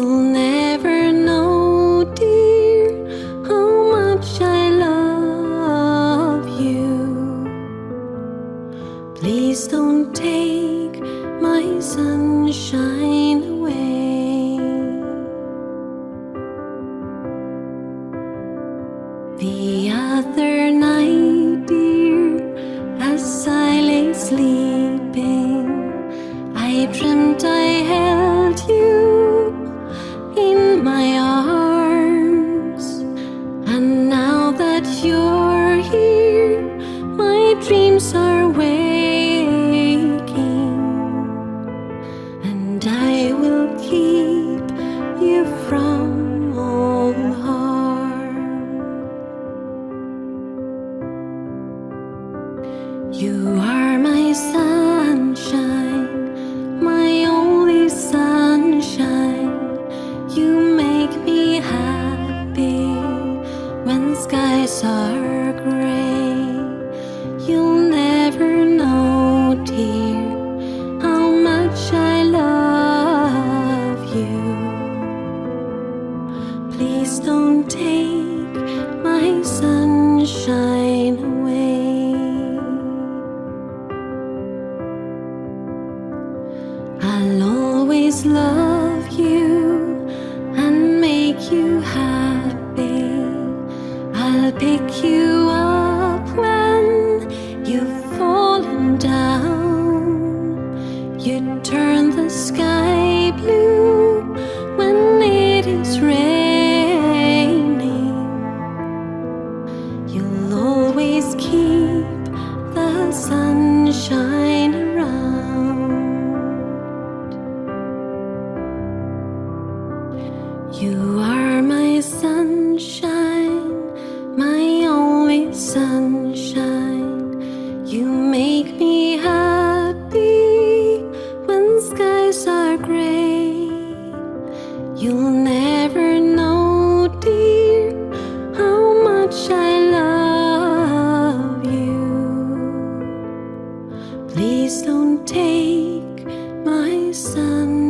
You'll never know, dear, how much I love you. Please don't take my sunshine away. The other night, dear, as I lay sleeping, I dreamt I held you in my arms. And now that you're here, my dreams are waking, and I will keep you from all harm. You are my sunshine, my only sunshine. You make me happy when skies are gray. You'll never know, dear, how much I love you. Please don't take my sunshine away. I'll always love you and make you happy. I'll pick you up when you've fallen down. You turn the sky blue when it is raining. You'll always keep the sunshine around. You are my sunshine, my only sunshine. You make me happy when skies are gray. You'll never know, dear, how much I love you. Please don't take my sunshine